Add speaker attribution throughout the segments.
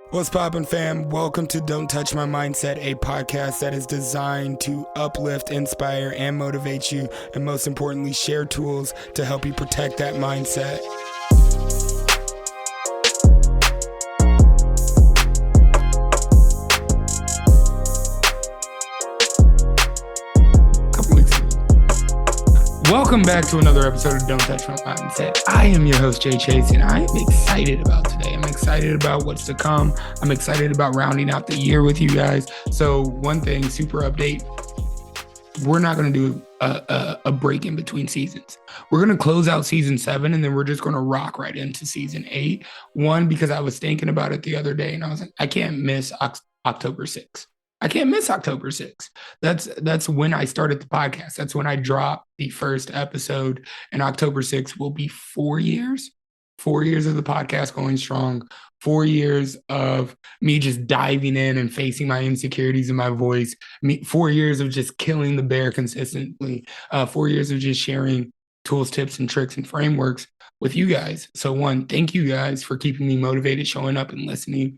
Speaker 1: What's poppin', fam? Welcome to Don't Touch My Mindset, a podcast that is designed to uplift, inspire, and motivate you, and most importantly, share tools to help you protect that mindset. Welcome back to another episode of Don't Touch My Mindset. I am your host, Jay Chase, and I am excited about today. I'm excited about what's to come. I'm excited about rounding out the year with you guys. So one thing, super update, we're not going to do a break in between seasons. We're going to close out season 7, and then we're just going to rock right into season 8. One, because I was thinking about it the other day, and I was like, I can't miss October 6th. I can't miss October 6th. That's when I started the podcast. That's when I dropped the first episode, and October 6th will be 4 years. 4 years of the podcast going strong. 4 years of me just diving in and facing my insecurities in my voice. 4 years of just killing the bear consistently. 4 years of just sharing tools, tips, and tricks and frameworks with you guys. So one, thank you guys for keeping me motivated, showing up and listening,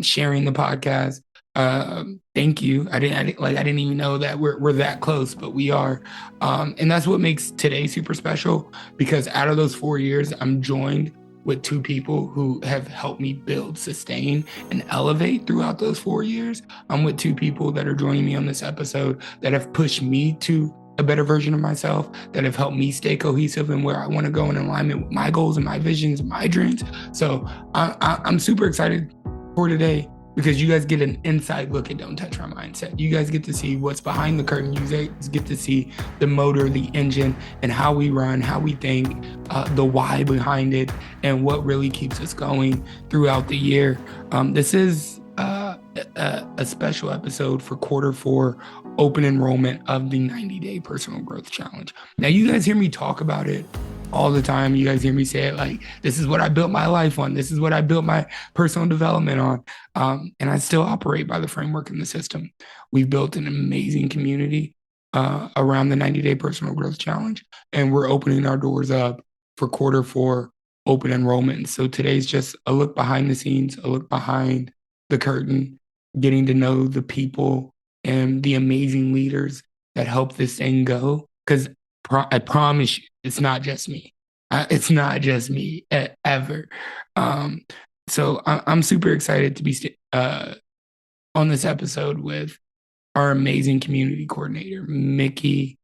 Speaker 1: sharing the podcast. Thank you. I didn't even know that we're that close, but we are. And that's what makes today super special, because out of those 4 years, I'm joined with 2 people who have helped me build, sustain, and elevate throughout those 4 years. I'm with 2 people that are joining me on this episode that have pushed me to a better version of myself, that have helped me stay cohesive and where I want to go in alignment with my goals and my visions and my dreams. So I'm super excited for today, because you guys get an inside look at Don't Touch My Mindset. You guys get to see what's behind the curtain. You guys get to see the motor, the engine, and how we run, how we think, the why behind it, and what really keeps us going throughout the year. This is a special episode for quarter 4 open enrollment of the 90-day personal growth challenge. Now, you guys hear me talk about it all the time. You guys hear me say it like, this is what I built my life on. This is what I built my personal development on. And I still operate by the framework and the system. We've built an amazing community around the 90-day personal growth challenge. And we're opening our doors up for quarter 4 open enrollment. So today's just a look behind the scenes, a look behind the curtain, getting to know the people and the amazing leaders that help this thing go. Because I promise you, it's not just me. It's not just me ever. So I'm super excited to be on this episode with our amazing community coordinator, Miki.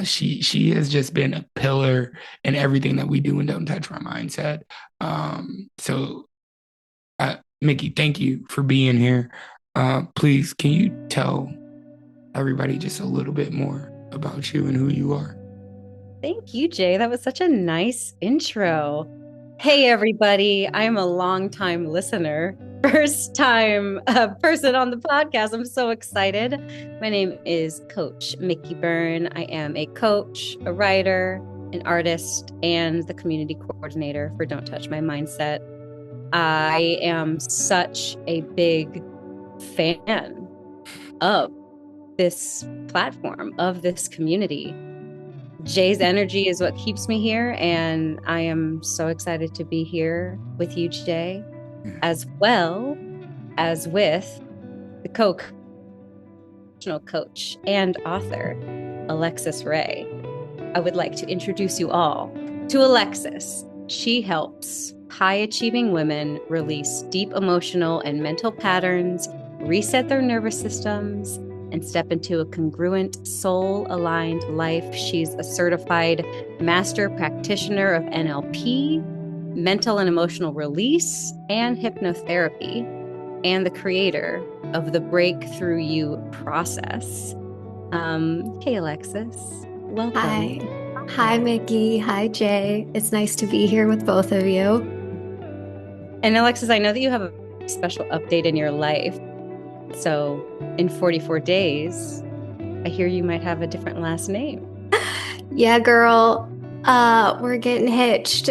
Speaker 1: She has just been a pillar in everything that we do in Don't Touch My Mindset. Miki, thank you for being here. Please, can you tell everybody just a little bit more about you and who you are?
Speaker 2: Thank you, Jay. That was such a nice intro. Hey, everybody. I'm a longtime listener, first time person on the podcast. I'm so excited. My name is Coach Miki Bryne. I am a coach, a writer, an artist, and the community coordinator for Don't Touch My Mindset. I am such a big fan of this platform, of this community. Jay's energy is what keeps me here, and I am so excited to be here with you, Jay, as well as with the coach and author, Alexus Rae. I would like to introduce you all to Alexus. She helps high-achieving women release deep emotional and mental patterns, reset their nervous systems, and step into a congruent, soul-aligned life. She's a certified master practitioner of NLP, mental and emotional release, and hypnotherapy, and the creator of the Breakthrough You process. Hey, Alexus. Welcome.
Speaker 3: Hi, Miki. Hi, Jay. It's nice to be here with both of you.
Speaker 2: And Alexus, I know that you have a special update in your life. So in 44 days, I hear you might have a different last name.
Speaker 3: Yeah, girl. We're getting hitched.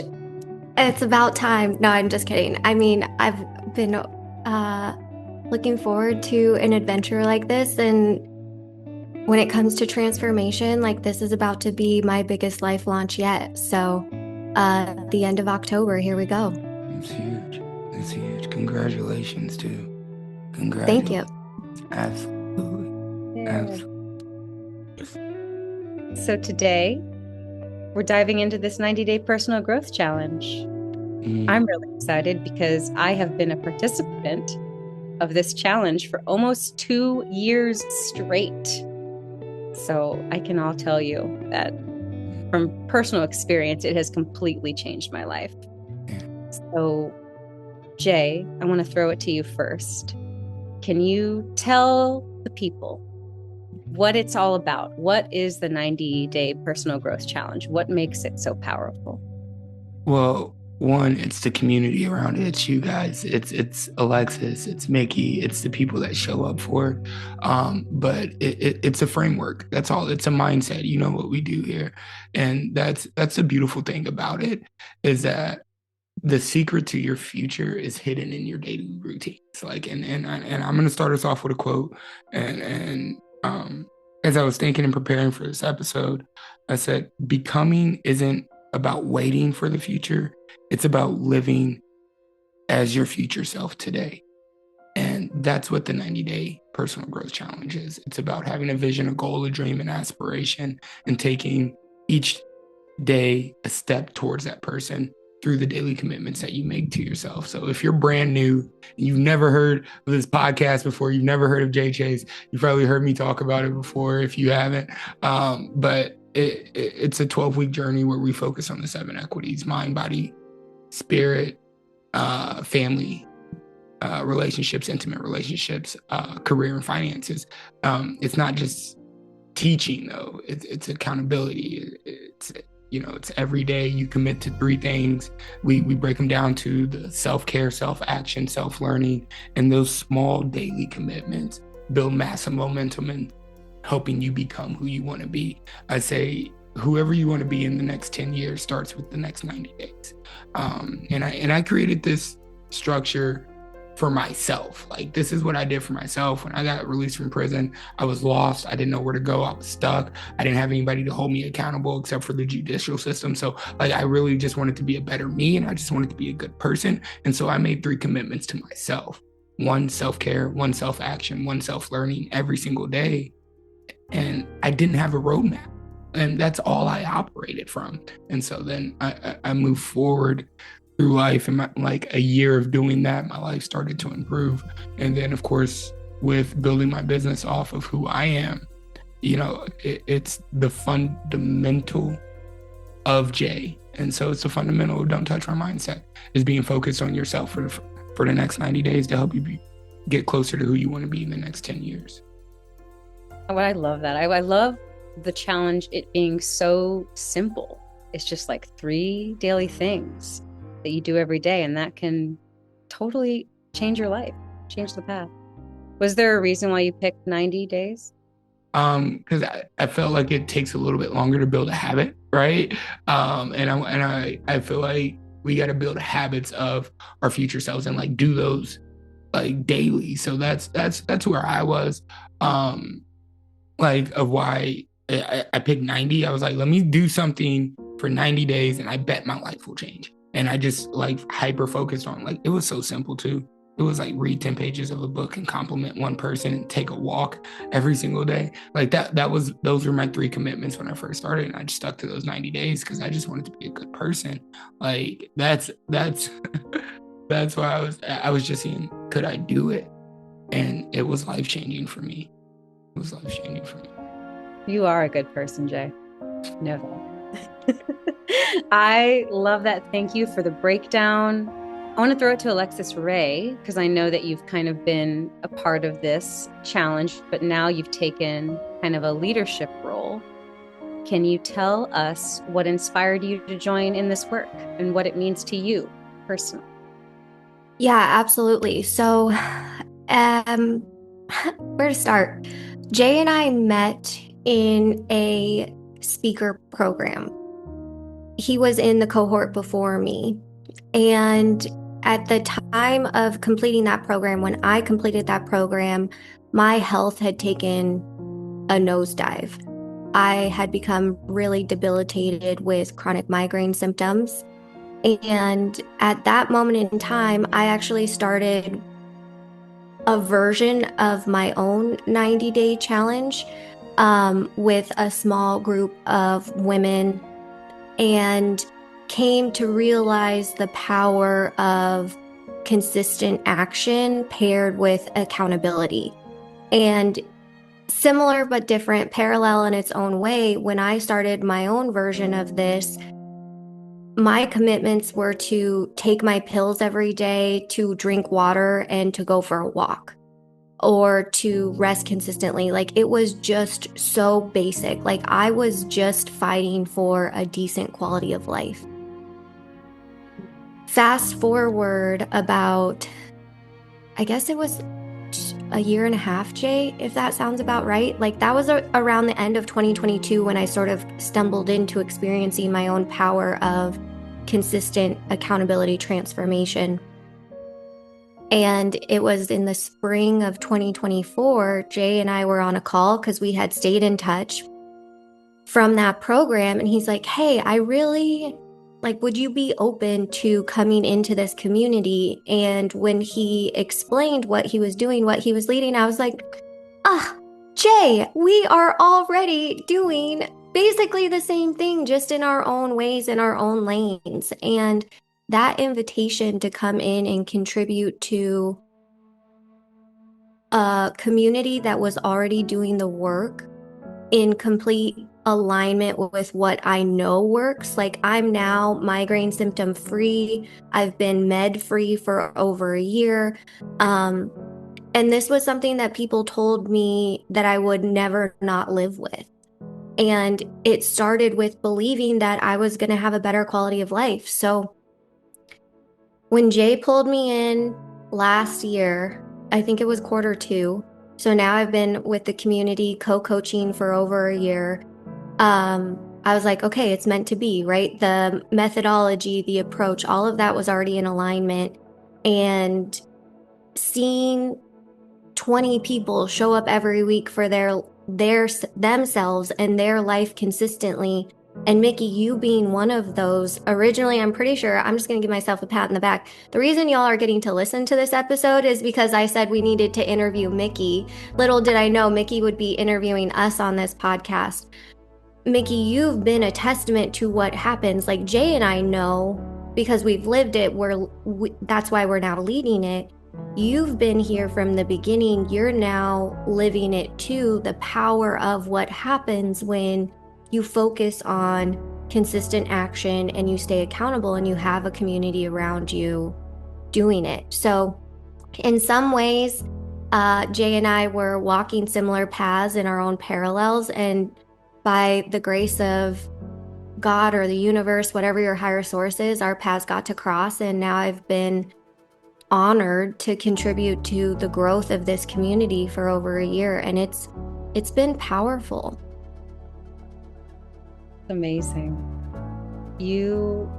Speaker 3: It's about time. No, I'm just kidding. I mean, I've been looking forward to an adventure like this. And when it comes to transformation, like, this is about to be my biggest life launch yet. So the end of October, here we go.
Speaker 1: It's huge. It's huge. Congratulations, too.
Speaker 3: Thank you.
Speaker 1: Absolutely.
Speaker 2: Yeah.
Speaker 1: Absolutely.
Speaker 2: So today, we're diving into this 90-day personal growth challenge. I'm really excited because I have been a participant of this challenge for almost 2 years straight. So I can all tell you that from personal experience, it has completely changed my life. So, Jay, I want to throw it to you first. Can you tell the people what it's all about? What is the 90-day personal growth challenge? What makes it so powerful?
Speaker 1: Well, one, it's the community around it. It's you guys. It's Alexus. It's Miki. It's the people that show up for it. But it's a framework. That's all. It's a mindset. You know what we do here, and that's the beautiful thing about it is that the secret to your future is hidden in your daily routines. Like, and I'm gonna start us off with a quote. And as I was thinking and preparing for this episode, I said, "Becoming isn't about waiting for the future. It's about living as your future self today." And that's what the 90-day personal growth challenge is. It's about having a vision, a goal, a dream, an aspiration, and taking each day a step towards that person through the daily commitments that you make to yourself. So if you're brand new and you've never heard of this podcast before, you've never heard of Jay Chase, you've probably heard me talk about it before if you haven't. But it's a 12-week journey where we focus on the 7 equities: mind, body, spirit, family, relationships, intimate relationships, career, and finances. It's not just teaching, though. It's accountability. It's every day you commit to 3 things. We break them down to the self-care, self-action, self-learning, and those small daily commitments build massive momentum and helping you become who you want to be. I say whoever you want to be in the next 10 years starts with the next 90 days. And I created this structure for myself. Like, this is what I did for myself. When I got released from prison, I was lost. I didn't know where to go. I was stuck. I didn't have anybody to hold me accountable except for the judicial system. So like, I really just wanted to be a better me, and I just wanted to be a good person. And so I made 3 commitments to myself: 1 self-care, 1 self-action, 1 self-learning every single day. And I didn't have a roadmap, and that's all I operated from. And so then I moved forward through life, and like a year of doing that, my life started to improve. And then, of course, with building my business off of who I am, it's the fundamental of Jay. And so it's the fundamental of Don't Touch My Mindset, is being focused on yourself for the next 90 days to help you get closer to who you want to be in the next 10 years.
Speaker 2: Oh, I love that. I love the challenge, it being so simple. It's just like 3 daily things that you do every day, and that can totally change your life, change the path. Was there a reason why you picked 90 days?
Speaker 1: Because I felt like it takes a little bit longer to build a habit, right? And I feel like we got to build habits of our future selves and like do those like daily. So that's where I was, like, of why I picked 90. I was like, let me do something for 90 days, and I bet my life will change. And I just like hyper focused on, like, it was so simple too. It was like read 10 pages of a book and compliment 1 person and take a walk every single day. Like those were my 3 commitments when I first started. And I just stuck to those 90 days because I just wanted to be a good person. Like that's that's why I was just seeing, could I do it? And it was life-changing for me. It was life-changing for me.
Speaker 2: You are a good person, Jay. Know that. I love that. Thank you for the breakdown. I want to throw it to Alexus Rae, because I know that you've kind of been a part of this challenge, but now you've taken kind of a leadership role. Can you tell us what inspired you to join in this work and what it means to you personally?
Speaker 3: Yeah, absolutely. So, where to start? Jay and I met in a speaker program. He was in the cohort before me. And at the time of completing that program, when I completed that program, my health had taken a nosedive. I had become really debilitated with chronic migraine symptoms. And at that moment in time, I actually started a version of my own 90-day challenge with a small group of women, and came to realize the power of consistent action paired with accountability. And similar but different, parallel in its own way, when I started my own version of this, my commitments were to take my pills every day, to drink water, and to go for a walk, or to rest consistently. Like, it was just so basic. Like, I was just fighting for a decent quality of life. Fast forward about, I guess it was a year and a half, Jay, if that sounds about right. Like, that was around the end of 2022 when I sort of stumbled into experiencing my own power of consistent accountability transformation. And it was in the spring of 2024, Jay and I were on a call because we had stayed in touch from that program. And he's like, hey, I really, like, would you be open to coming into this community? And when he explained what he was doing, what he was leading, I was like, Jay, we are already doing basically the same thing, just in our own ways, in our own lanes. And that invitation to come in and contribute to a community that was already doing the work in complete alignment with what I know works. Like, I'm now migraine symptom free. I've been med free for over a year. And this was something that people told me that I would never not live with. And it started with believing that I was going to have a better quality of life. So when Jay pulled me in last year, I think it was Q2. So now I've been with the community co-coaching for over a year. I was like, okay, it's meant to be, right? The methodology, the approach, all of that was already in alignment. And seeing 20 people show up every week for themselves and their life consistently, and Miki, you being one of those. Originally, I'm pretty sure, I'm just going to give myself a pat in the back. The reason y'all are getting to listen to this episode is because I said we needed to interview Miki. Little did I know Miki would be interviewing us on this podcast. Miki, you've been a testament to what happens. Like, Jay and I know, because we've lived it, that's why we're now leading it. You've been here from the beginning. You're now living it too. The power of what happens when you focus on consistent action and you stay accountable and you have a community around you doing it. So in some ways, Jay and I were walking similar paths in our own parallels, and by the grace of God or the universe, whatever your higher source is, our paths got to cross, and now I've been honored to contribute to the growth of this community for over a year, and it's been powerful.
Speaker 2: Amazing.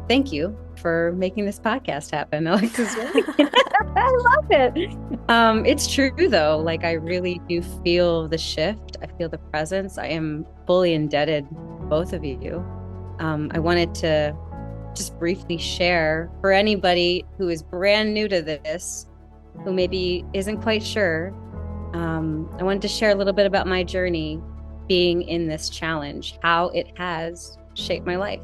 Speaker 2: Thank you for making this podcast happen, Alexus Rae. I love it. It's true though. Like, I really do feel the shift. I feel the presence. I am fully indebted to both of you. I wanted to just briefly share for anybody who is brand new to this, who maybe isn't quite sure. I wanted to share a little bit about my journey being in this challenge, how it has shaped my life.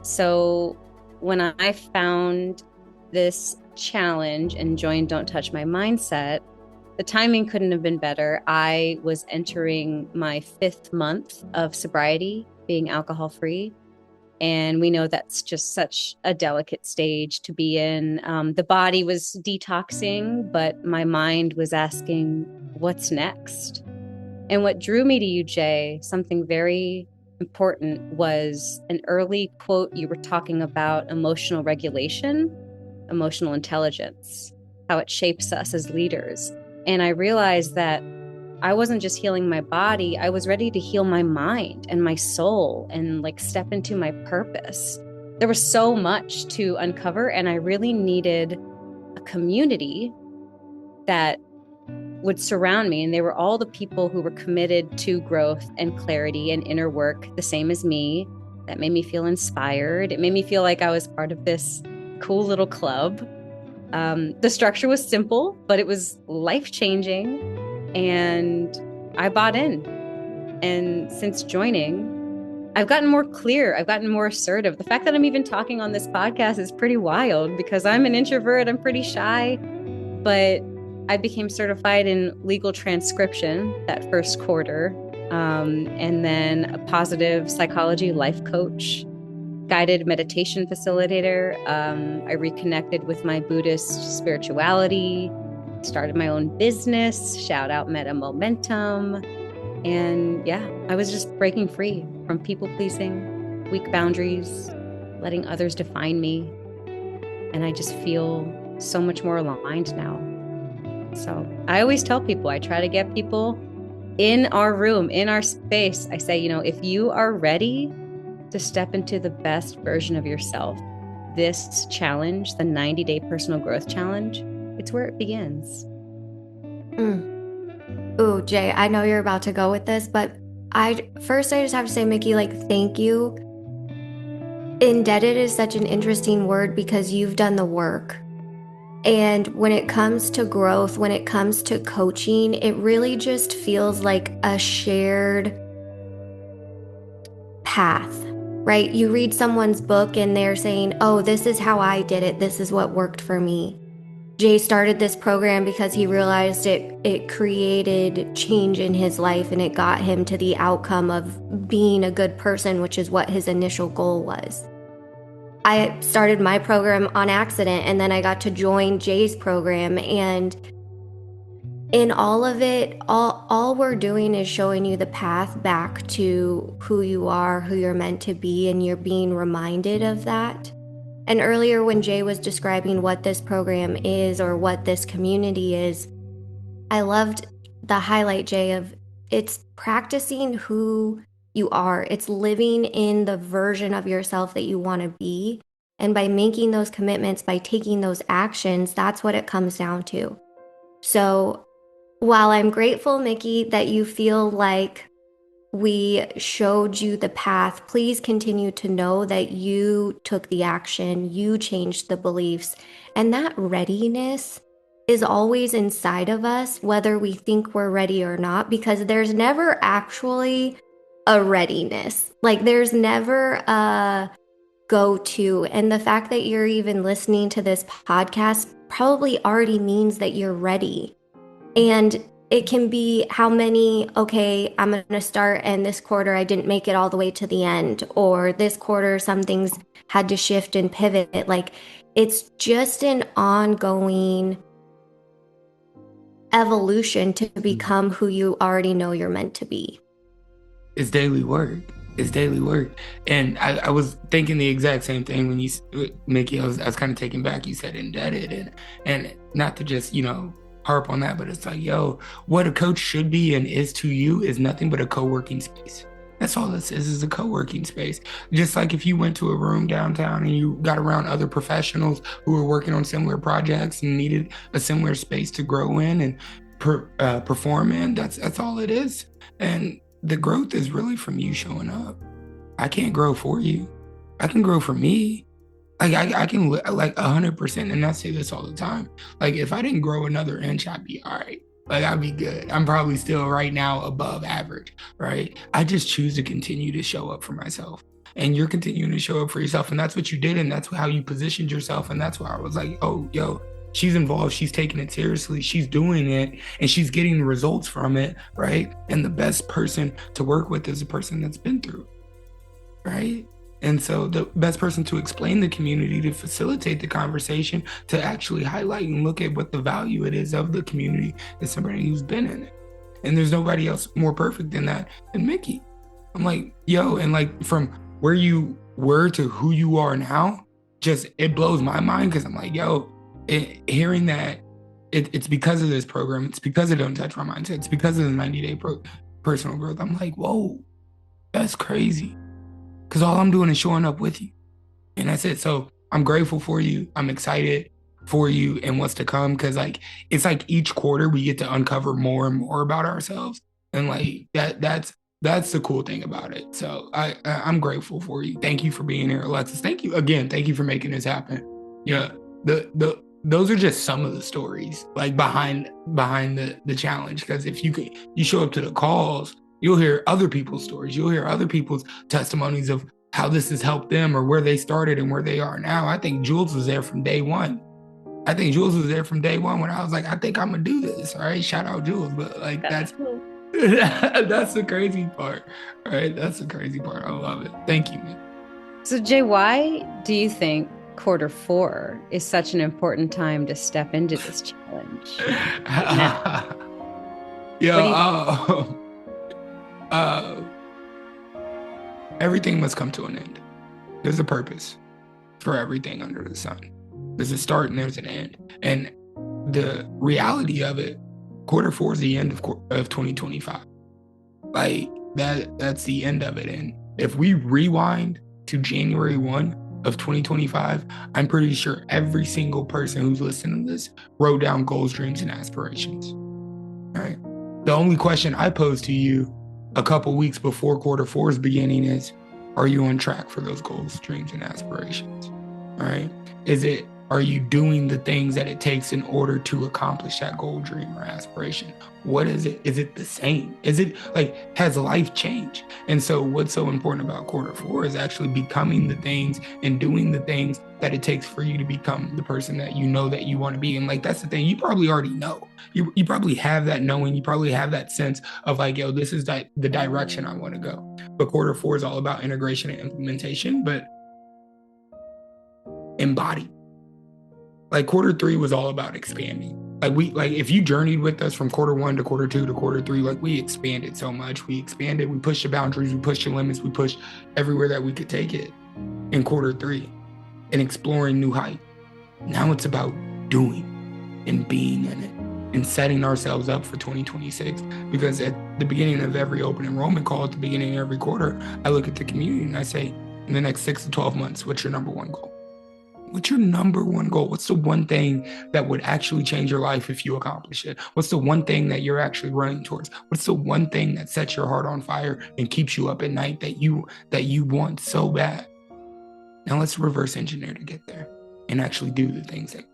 Speaker 2: So when I found this challenge and joined Don't Touch My Mindset, the timing couldn't have been better. I was entering my 5th month of sobriety, being alcohol free. And we know that's just such a delicate stage to be in. The body was detoxing, but my mind was asking, what's next? And what drew me to you, Jay, something very important, was an early quote. You were talking about emotional regulation, emotional intelligence, how it shapes us as leaders. And I realized that I wasn't just healing my body, I was ready to heal my mind and my soul and like step into my purpose. There was so much to uncover, and I really needed a community that would surround me. And they were all the people who were committed to growth and clarity and inner work, the same as me. that made me feel inspired. It made me feel like I was part of this cool little club. The structure was simple, but it was life-changing, and I bought in. And since joining, I've gotten more clear. I've gotten more assertive. The fact that I'm even talking on this podcast is pretty wild because I'm an introvert. I'm pretty shy, but I became certified in legal transcription that first quarter, and then a positive psychology life coach, guided meditation facilitator. I reconnected with my Buddhist spirituality, started my own business, shout out Meta Momentum. And yeah, I was just breaking free from people pleasing, weak boundaries, letting others define me. And I just feel so much more aligned now. So I always tell people, I try to get people in our room, in our space. I say, if you are ready to step into the best version of yourself, this challenge, the 90-day personal growth challenge, it's where it begins.
Speaker 3: Ooh, Jay, I know you're about to go with this, but I just have to say, Miki, thank you. Indebted is such an interesting word because you've done the work. And when it comes to growth, when it comes to coaching, it really just feels like a shared path, right? You read someone's book and they're saying, oh, this is how I did it. This is what worked for me. Jay started this program because he realized it created change in his life and it got him to the outcome of being a good person, which is what his initial goal was. I started my program on accident, and then I got to join Jay's program, and in all of it, all we're doing is showing you the path back to who you are, who you're meant to be, and you're being reminded of that. And earlier when Jay was describing what this program is or what this community is, I loved the highlight, Jay, of it's practicing who you are. It's living in the version of yourself that you want to be. And by making those commitments, by taking those actions, that's what it comes down to. So while I'm grateful, Miki, that you feel like we showed you the path, please continue to know that you took the action, you changed the beliefs, and that readiness is always inside of us, whether we think we're ready or not, because there's never actually a readiness. There's never a go-to. And the fact that you're even listening to this podcast probably already means that you're ready. And it can be how many, okay, I'm going to start and this quarter I didn't make it all the way to the end, or this quarter some things had to shift and pivot. It's just an ongoing evolution to become who you already know you're meant to be.
Speaker 1: It's daily work. And I was thinking the exact same thing when you, Miki, I was kind of taken back. You said indebted, and not to just, harp on that, but it's like, what a coach should be and is to you is nothing but a co-working space. That's all this is a co-working space. Just like if you went to a room downtown and you got around other professionals who were working on similar projects and needed a similar space to grow in and perform in, that's all it is. And the growth is really from you showing up. I can't grow for you. I can grow for me. I can 100%. And I say this all the time. If I didn't grow another inch, I'd be all right. I'd be good. I'm probably still right now above average, right? I just choose to continue to show up for myself. And you're continuing to show up for yourself. And that's what you did. And that's how you positioned yourself. And that's why I was like, oh, she's involved. She's taking it seriously. She's doing it and she's getting the results from it, right? And the best person to work with is a person that's been through it, right? And so the best person to explain the community, to facilitate the conversation, to actually highlight and look at what the value it is of the community is somebody who's been in it. And there's nobody else more perfect than that than Miki. I'm like, and from where you were to who you are now, it blows my mind because I'm like, hearing that it's because of this program, it's because of Don't Touch My Mindset, it's because of the 90-day personal growth. I'm like, whoa, that's crazy. Because all I'm doing is showing up with you. And that's it. So I'm grateful for you. I'm excited for you and what's to come. Because it's like each quarter we get to uncover more and more about ourselves. And that's that's the cool thing about it. So I'm grateful for you. Thank you for being here, Alexus. Thank you again. Thank you for making this happen. Yeah, those are just some of the stories like behind the challenge. Because if you show up to the calls, you'll hear other people's stories. You'll hear other people's testimonies of how this has helped them or where they started and where they are now. I think Jules was there from day one. When I was like, I think I'm gonna do this. All right, shout out Jules. But like that's the crazy part, right? That's the crazy part. I love it. Thank you, man.
Speaker 2: So Jay, why do you think Q4 is such an important time to step into this challenge?
Speaker 1: Everything must come to an end. There's a purpose for everything under the sun. There's a start and there's an end. And the reality of it, Q4 is the end of 2025. Like that's the end of it. And if we rewind to January 1 of 2025, I'm pretty sure every single person who's listening to this wrote down goals, dreams, and aspirations. All right. The only question I posed to you a couple weeks before Q4's beginning is, are you on track for those goals, dreams, and aspirations? All right. Are you doing the things that it takes in order to accomplish that goal, dream, or aspiration? What is it? Is it the same? Is it like, has life changed? And so what's so important about Q4 is actually becoming the things and doing the things that it takes for you to become the person that you know that you want to be. And like, that's the thing, you probably already know. You probably have that knowing, you probably have that sense of like, yo, this is the direction I want to go. But Q4 is all about integration and implementation, but embody. Like Q3 was all about expanding. Like if you journeyed with us from Q1 to Q2 to Q3, like we expanded so much. We expanded, we pushed the boundaries, we pushed the limits, we pushed everywhere that we could take it in Q3 and exploring new heights. Now it's about doing and being in it and setting ourselves up for 2026. Because at the beginning of every open enrollment call, at the beginning of every quarter, I look at the community and I say, in the next 6 to 12 months, what's your number one goal? What's your number one goal? What's the one thing that would actually change your life if you accomplish it? What's the one thing that you're actually running towards? What's the one thing that sets your heart on fire and keeps you up at night that you want so bad? Now let's reverse engineer to get there and actually do the things that.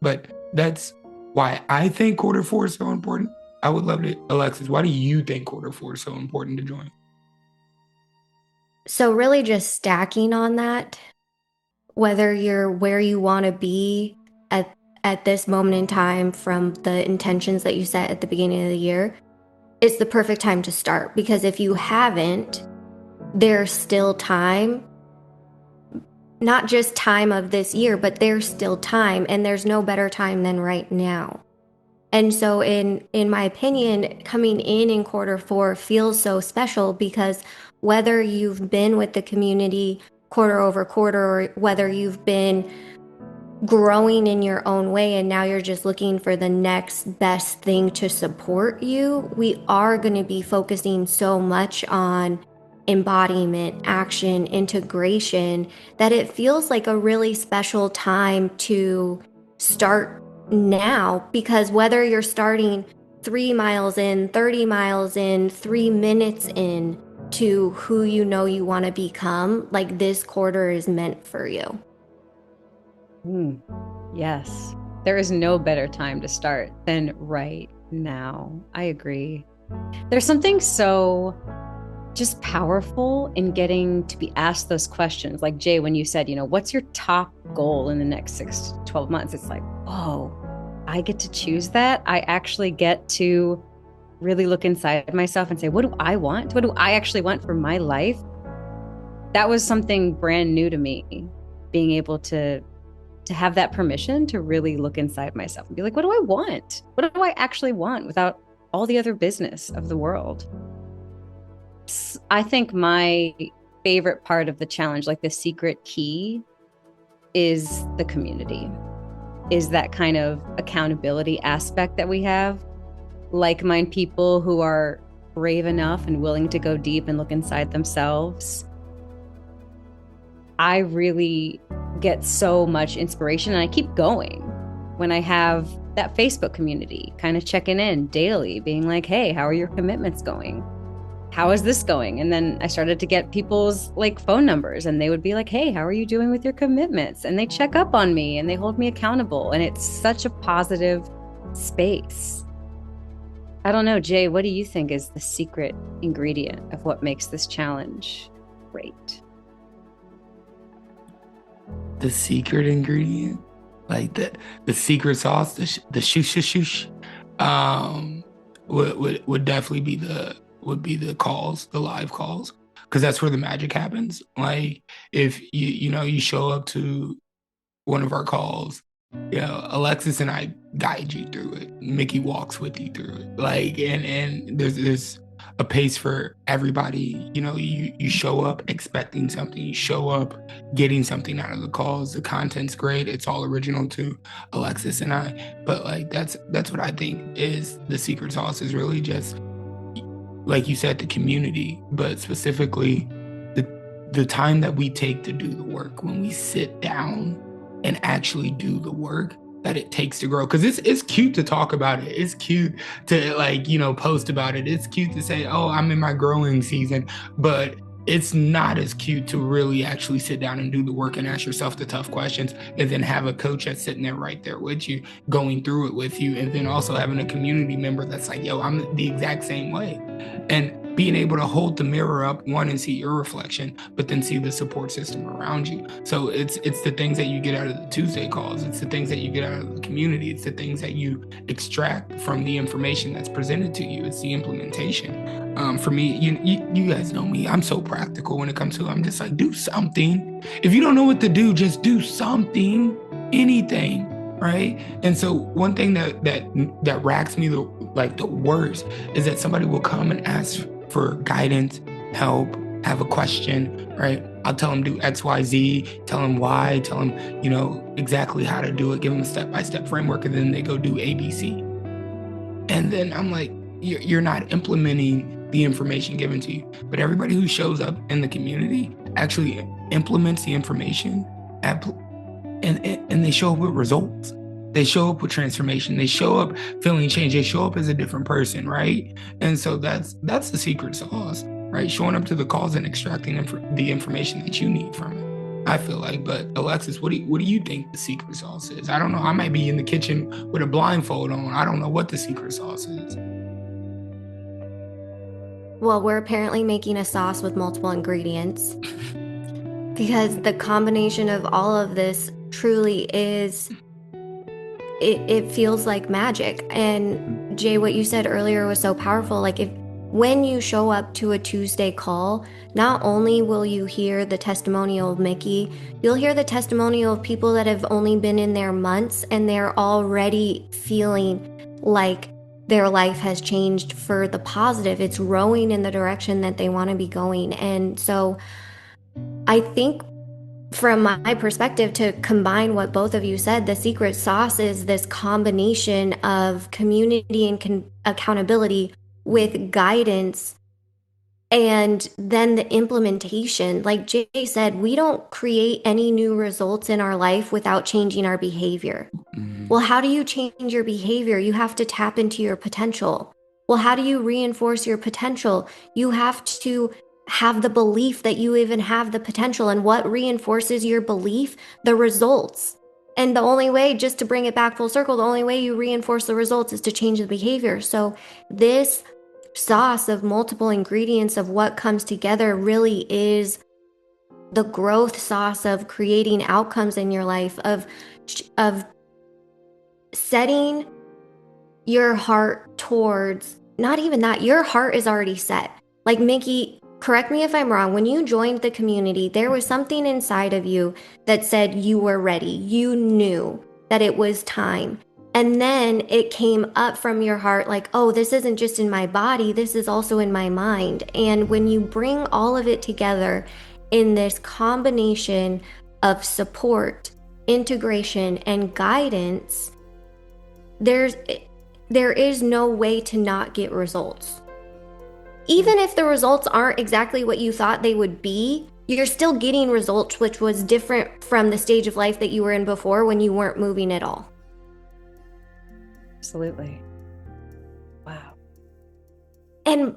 Speaker 1: But that's why I think Q4 is so important. I would love it, Alexus. Why do you think Q4 is so important to join?
Speaker 3: So really just stacking on that, whether you're where you want to be at this moment in time from the intentions that you set at the beginning of the year, it's the perfect time to start. Because if you haven't, there's still time, not just time of this year, but there's still time, and there's no better time than right now. And so in my opinion, coming in Q4 feels so special because whether you've been with the community quarter over quarter, or whether you've been growing in your own way and now you're just looking for the next best thing to support you, we are going to be focusing so much on embodiment, action, integration, that it feels like a really special time to start now. Because whether you're starting 3 miles in, 30 miles in, 3 minutes in, to who you know you want to become, like this quarter is meant for you.
Speaker 2: Yes. There is no better time to start than right now. I agree. There's something so just powerful in getting to be asked those questions. Like Jay, when you said, what's your top goal in the next 6 to 12 months? It's like, oh, I get to choose that. I actually get to really look inside myself and say, what do I want? What do I actually want for my life? That was something brand new to me, being able to have that permission to really look inside myself and be like, what do I want? What do I actually want without all the other business of the world? I think my favorite part of the challenge, like the secret key, is the community, is that kind of accountability aspect that we have. Like-minded people who are brave enough and willing to go deep and look inside themselves. I really get so much inspiration, and I keep going when I have that Facebook community kind of checking in daily, being like, hey, how are your commitments going? how is this going? And then I started to get people's like phone numbers, and they would be like, hey, how are you doing with your commitments? And they check up on me and they hold me accountable. And it's such a positive space. I don't know, Jay, what do you think is the secret ingredient of what makes this challenge great?
Speaker 1: The secret ingredient, like the secret sauce, the shoosh, would definitely be the calls, the live calls, because that's where the magic happens. Like if you show up to one of our calls, Alexus and I guide you through it. Miki walks with you through it. Like and there's a pace for everybody. You show up expecting something. You show up getting something out of the calls. The content's great. It's all original to Alexus and I. But like that's what I think is the secret sauce, is really just, like you said, the community, but specifically the time that we take to do the work, when we sit down and actually do the work that it takes to grow. Because it's cute to talk about it. It's cute to post about it. It's cute to say, oh, I'm in my growing season. But it's not as cute to really actually sit down and do the work and ask yourself the tough questions, and then have a coach that's sitting there right there with you, going through it with you, and then also having a community member that's like, yo, I'm the exact same way. And being able to hold the mirror up, one, and see your reflection, but then see the support system around you. So it's the things that you get out of the Tuesday calls. It's the things that you get out of the community. It's the things that you extract from the information that's presented to you. It's the implementation. For me, you guys know me. I'm so practical when it comes to it. I'm just like, do something. If you don't know what to do, just do something, anything. Right. And so one thing that racks me the worst is that somebody will come and ask for guidance, help, have a question, right? I'll tell them do X, Y, Z, tell them why, tell them, exactly how to do it, give them a step-by-step framework, and then they go do A, B, C. And then I'm like, you're not implementing the information given to you. But everybody who shows up in the community actually implements the information, and they show up with results. They show up with transformation. They show up feeling change. They show up as a different person, right? And so that's the secret sauce, right? Showing up to the calls and extracting the information that you need from it, I feel like. But Alexus, what do you think the secret sauce is? I don't know. I might be in the kitchen with a blindfold on. I don't know what the secret sauce is.
Speaker 3: Well, we're apparently making a sauce with multiple ingredients because the combination of all of this truly is, it feels like magic. And Jay, what you said earlier was so powerful. Like when you show up to a Tuesday call, not only will you hear the testimonial of Miki, you'll hear the testimonial of people that have only been in there months, and they're already feeling like their life has changed for the positive. It's rowing in the direction that they want to be going. And so I think, from my perspective, to combine what both of you said, the secret sauce is this combination of community and accountability with guidance, and then the implementation. Like Jay said, we don't create any new results in our life without changing our behavior. Mm-hmm. Well, how do you change your behavior? You have to tap into your potential. Well, how do you reinforce your potential? You have to have the belief that you even have the potential. And what reinforces your belief? The results. And the only way, just to bring it back full circle, the only way you reinforce the results is to change the behavior. So this sauce of multiple ingredients of what comes together really is the growth sauce of creating outcomes in your life, of setting your heart towards, not even that, your heart is already set. Like Miki, correct me if I'm wrong, when you joined the community, there was something inside of you that said you were ready. You knew that it was time. And then it came up from your heart like, oh, this isn't just in my body, this is also in my mind. And when you bring all of it together in this combination of support, integration, and guidance, there is no way to not get results. Even if the results aren't exactly what you thought they would be, you're still getting results, which was different from the stage of life that you were in before when you weren't moving at all. Absolutely. Wow. And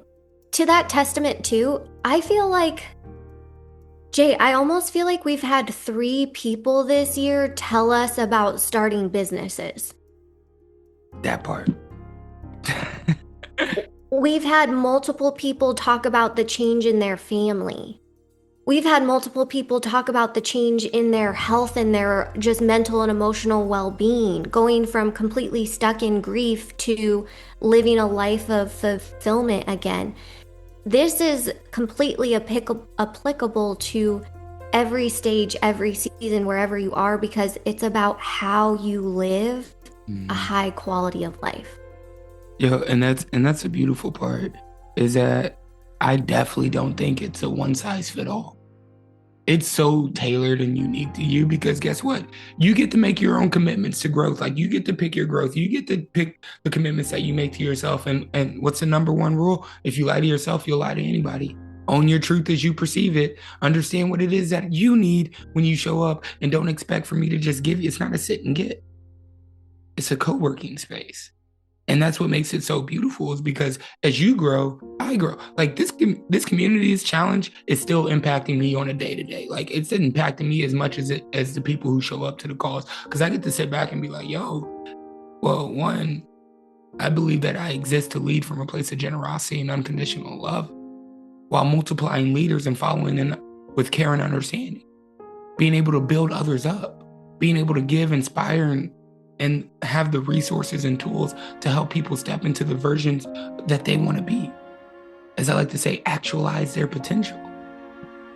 Speaker 3: to that testament too, I feel like, Jay, I almost feel like we've had 3 people this year tell us about starting businesses.
Speaker 1: That part.
Speaker 3: We've had multiple people talk about the change in their family. We've had multiple people talk about the change in their health and their just mental and emotional well-being, going from completely stuck in grief to living a life of fulfillment again. This is completely applicable to every stage, every season, wherever you are, because it's about how you live a high quality of life.
Speaker 1: Yeah, and that's a beautiful part, is that I definitely don't think it's a one size fit all. It's so tailored and unique to you, because guess what? You get to make your own commitments to growth. Like, you get to pick your growth. You get to pick the commitments that you make to yourself. And what's the number one rule? If you lie to yourself, you'll lie to anybody. Own your truth as you perceive it. Understand what it is that you need when you show up, and don't expect for me to just give you. It's not a sit and get. It's a co-working space. And that's what makes it so beautiful, is because as you grow, I grow. Like, this community's challenge is still impacting me on a day-to-day. Like, it's impacting me as much as the people who show up to the calls, because I get to sit back and be like, yo, well, one, I believe that I exist to lead from a place of generosity and unconditional love, while multiplying leaders and following in with care and understanding, being able to build others up, being able to give, inspire, and have the resources and tools to help people step into the versions that they want to be. As I like to say, actualize their potential.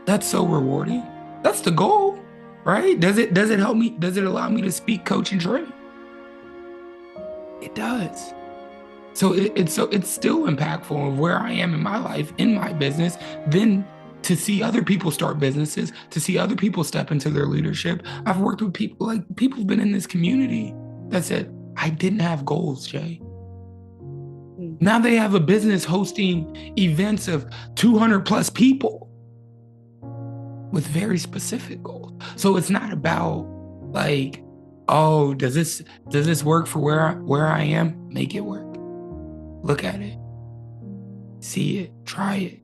Speaker 1: That's so rewarding. That's the goal, right? Does it help me? Does it allow me to speak, coach, and train? It does. So it's still impactful of where I am in my life, in my business, then to see other people start businesses, to see other people step into their leadership. I've worked with people, like, people who've been in this community that said, I didn't have goals, Jay. Now they have a business hosting events of 200 plus people with very specific goals. So it's not about like, oh, does this work for where I am? Make it work. Look at it. See it. Try it.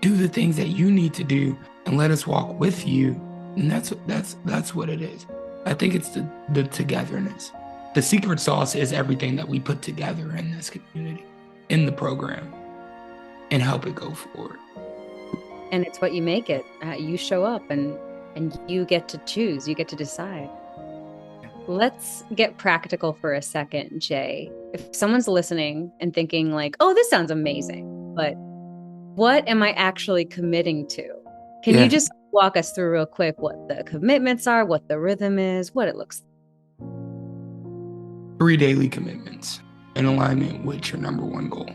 Speaker 1: Do the things that you need to do, and let us walk with you. And that's what it is. I think it's the togetherness. The secret sauce is everything that we put together in this community, in the program, and help it go forward.
Speaker 2: And it's what you make it. You show up and you get to choose, you get to decide. Let's get practical for a second, Jay. If someone's listening and thinking like, oh, this sounds amazing, but what am I actually committing to? Can you just walk us through real quick what the commitments are, what the rhythm is, what it looks like?
Speaker 1: 3 daily commitments in alignment with your number one goal.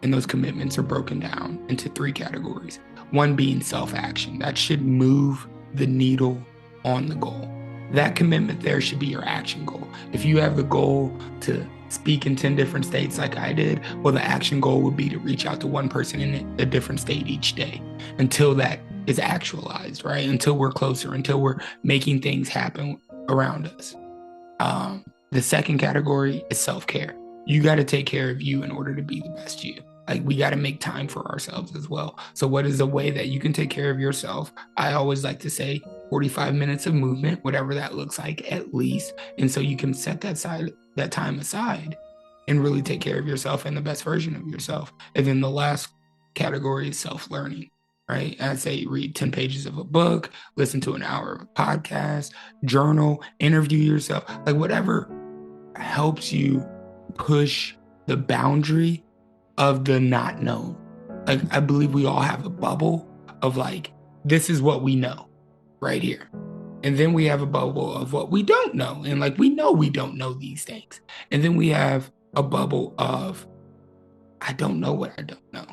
Speaker 1: And those commitments are broken down into 3 categories. One being self-action. That should move the needle on the goal. That commitment there should be your action goal. If you have the goal to speak in 10 different states like I did, well, the action goal would be to reach out to one person in a different state each day until that is actualized, right? Until we're closer, until we're making things happen around us. The second category is self-care. You got to take care of you in order to be the best you. Like, we got to make time for ourselves as well. So what is a way that you can take care of yourself? I always like to say 45 minutes of movement, whatever that looks like, at least. And so you can set that time aside and really take care of yourself and the best version of yourself. And then the last category is self-learning, right? I say read 10 pages of a book, listen to an hour of a podcast, journal, interview yourself, like whatever helps you push the boundary of the not known. Like, I believe we all have a bubble of like, this is what we know right here. And then we have a bubble of what we don't know. And like, we know we don't know these things. And then we have a bubble of, I don't know what I don't know.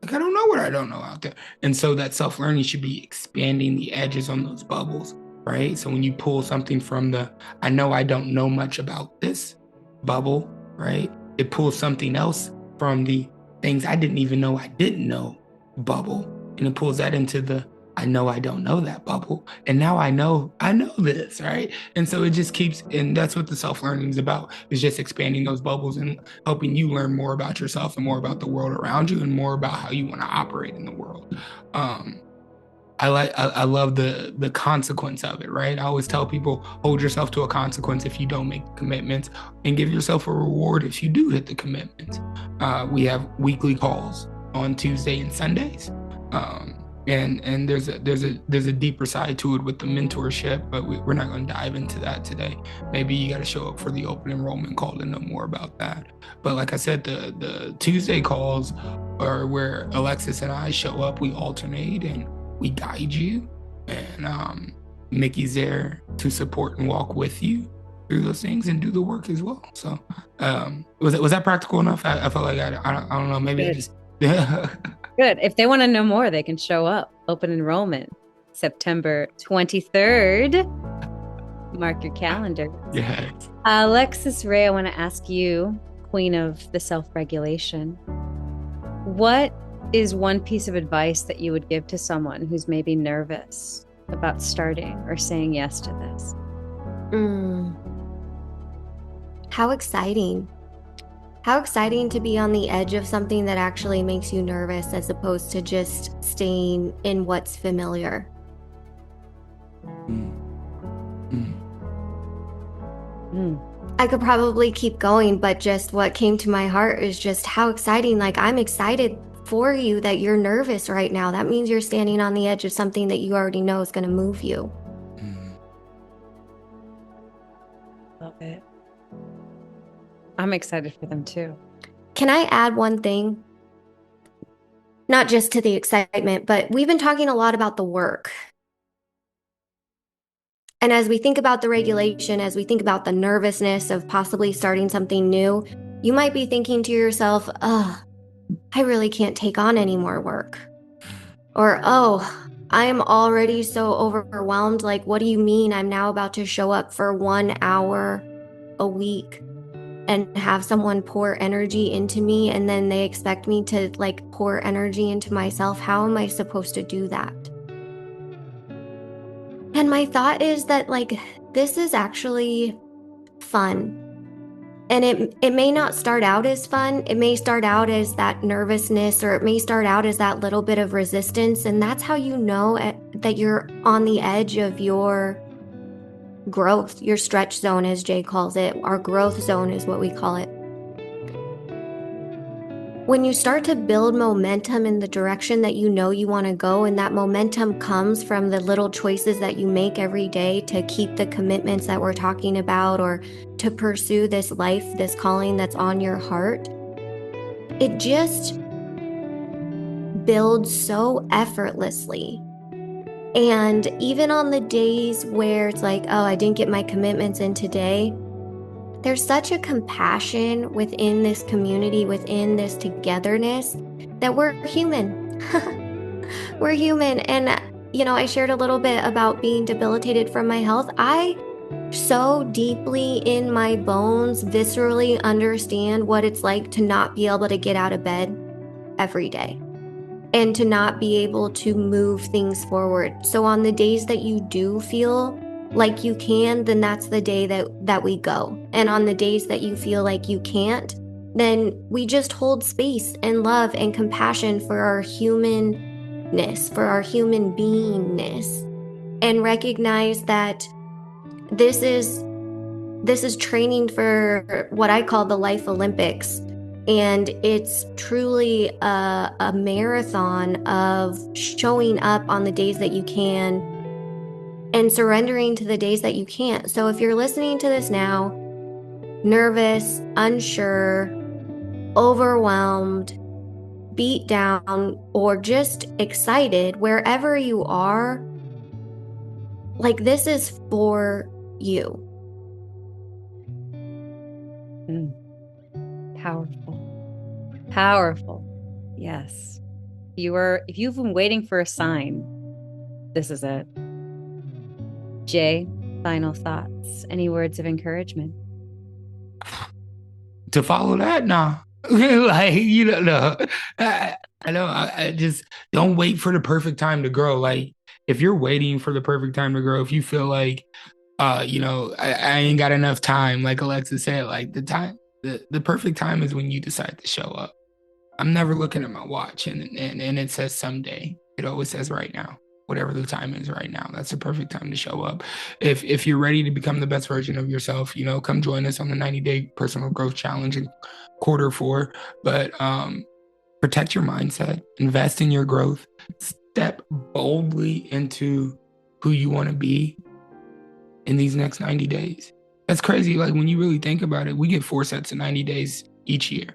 Speaker 1: Like, I don't know what I don't know out there. And so that self-learning should be expanding the edges on those bubbles, right? So when you pull something from the, I know I don't know much about this bubble, right? It pulls something else from the things I didn't even know I didn't know bubble. And it pulls that into the, I know I don't know that bubble. And now I know this, right? And so it just keeps, and that's what the self-learning is about, is just expanding those bubbles and helping you learn more about yourself and more about the world around you and more about how you want to operate in the world. I love the consequence of it, right? I always tell people, hold yourself to a consequence if you don't make commitments, and give yourself a reward if you do hit the commitments. We have weekly calls on Tuesday and Sundays. And there's a deeper side to it with the mentorship, but we're not going to dive into that today. Maybe you got to show up for the open enrollment call to know more about that. But like I said, the Tuesday calls are where Alexus and I show up. We alternate and we guide you, and Miki's there to support and walk with you through those things and do the work as well. So was that practical enough? I felt like I don't know. Maybe I just
Speaker 2: Good. If they want to know more, they can show up. Open enrollment, September 23rd. Mark your calendar.
Speaker 1: Yeah.
Speaker 2: Alexus Rae, I want to ask you, Queen of the Self-Regulation, what is one piece of advice that you would give to someone who's maybe nervous about starting or saying yes to this?
Speaker 3: How exciting. How exciting to be on the edge of something that actually makes you nervous as opposed to just staying in what's familiar. I could probably keep going, but just what came to my heart is just how exciting. Like, I'm excited for you that you're nervous right now. That means you're standing on the edge of something that you already know is going to move you.
Speaker 2: Love it. I'm excited for them too.
Speaker 3: Can I add one thing? Not just to the excitement, but we've been talking a lot about the work. And as we think about the regulation, as we think about the nervousness of possibly starting something new, you might be thinking to yourself, I really can't take on any more work. Or, I am already so overwhelmed. Like, what do you mean I'm now about to show up for 1 hour a week and have someone pour energy into me, and then they expect me to pour energy into myself? How am I supposed to do that? And my thought is that this is actually fun. And it may not start out as fun. It may start out as that nervousness, or it may start out as that little bit of resistance. And that's how you know that you're on the edge of your growth, your stretch zone, as Jay calls it. Our growth zone is what we call it. When you start to build momentum in the direction that you know you want to go, and that momentum comes from the little choices that you make every day to keep the commitments that we're talking about, or to pursue this life, this calling that's on your heart, it just builds so effortlessly. And even on the days where it's I didn't get my commitments in today, there's such a compassion within this community, within this togetherness, that we're human. We're human. And, I shared a little bit about being debilitated from my health. I so deeply in my bones, viscerally understand what it's like to not be able to get out of bed every day, and to not be able to move things forward. So on the days that you do feel like you can, then that's the day that we go. And on the days that you feel like you can't, then we just hold space and love and compassion for our humanness, for our human beingness, and recognize that this is training for what I call the Life Olympics. And it's truly a marathon of showing up on the days that you can and surrendering to the days that you can't. So if you're listening to this now, nervous, unsure, overwhelmed, beat down, or just excited, wherever you are, this is for you.
Speaker 2: Powerful. Yes. If you've been waiting for a sign, this is it. Jay, final thoughts, any words of encouragement?
Speaker 1: To follow that? No. No. I just don't wait for the perfect time to grow. if you're waiting for the perfect time to grow, if you feel like, I ain't got enough time, like Alexis said, like the perfect time is when you decide to show up. I'm never looking at my watch and it says someday. It always says right now. Whatever the time is right now, that's the perfect time to show up. If you're ready to become the best version of yourself, come join us on the 90-day personal growth challenge in Q4. But protect your mindset, invest in your growth, step boldly into who you want to be in these next 90 days. That's crazy. Like, when you really think about it, we get 4 sets of 90 days each year.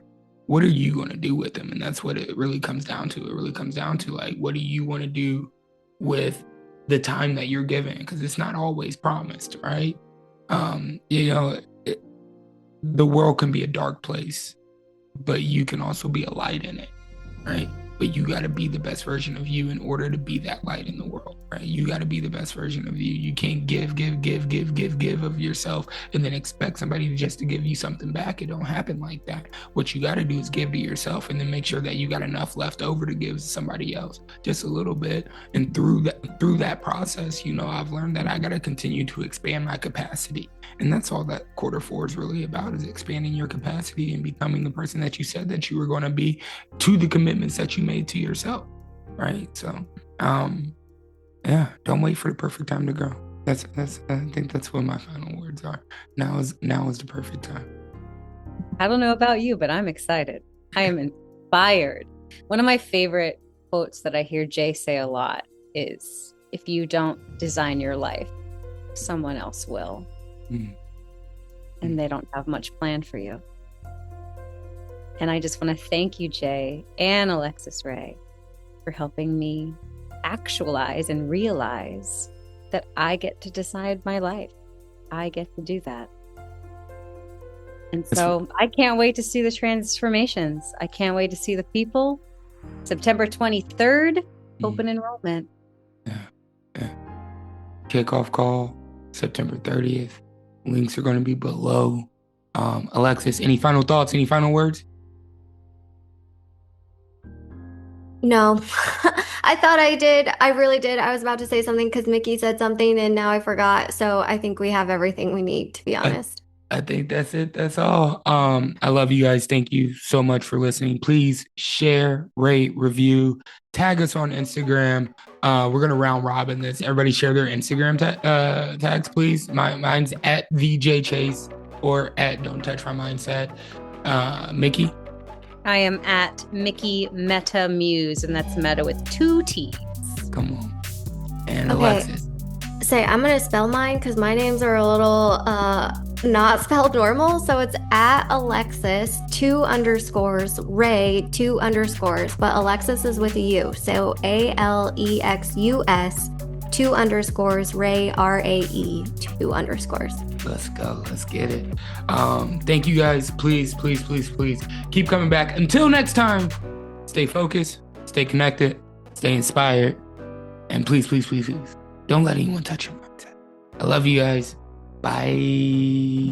Speaker 1: What are you going to do with them? And that's what it really comes down to. It really comes down to, like, what do you want to do with the time that you're given? Because it's not always promised, right? The world can be a dark place, but you can also be a light in it, right? But you got to be the best version of you in order to be that light in the world, right? You got to be the best version of you. You can't give of yourself and then expect somebody just to give you something back. It don't happen like that. What you got to do is give to yourself and then make sure that you got enough left over to give to somebody else, just a little bit. And through that process, I've learned that I got to continue to expand my capacity. And that's all that Q4 is really about, is expanding your capacity and becoming the person that you said that you were going to be, to the commitments that you made to yourself, right? So, don't wait for the perfect time to grow. I think that's what my final words are. Now is the perfect time.
Speaker 2: I don't know about you, but I'm excited. I am inspired. One of my favorite quotes that I hear Jay say a lot is, if you don't design your life, someone else will. And they don't have much planned for you. And I just want to thank you, Jay and Alexus Rae, for helping me actualize and realize that I get to decide my life. I get to do that. And so I can't wait to see the transformations. I can't wait to see the people. September 23rd, open enrollment.
Speaker 1: Yeah. Kickoff call, September 30th. Links are going to be below. Alexis, any final thoughts? Any final words?
Speaker 3: No, I thought I did. I really did. I was about to say something because Miki said something and now I forgot. So I think we have everything we need, to be honest.
Speaker 1: I think that's it. That's all. I love you guys. Thank you so much for listening. Please share, rate, review, tag us on Instagram. We're going to round robin this. Everybody share their Instagram tags, please. Mine's at VJ Chase or at Don't Touch My Mindset. Miki?
Speaker 2: I am at Miki Meta Muse, and that's meta with 2 T's.
Speaker 1: Come on. And
Speaker 3: okay.
Speaker 1: Alexis.
Speaker 3: Say, I'm going to spell mine because my names are a little not spelled normal. So it's at Alexus 2_ Rae 2_, but Alexis is with a U. So ALEXUS 2_ Rae RAE 2_.
Speaker 1: Let's go. Let's get it. Thank you guys. Please keep coming back. Until next time, stay focused, stay connected, stay inspired, and please don't let anyone touch your mindset. I love you guys. Bye.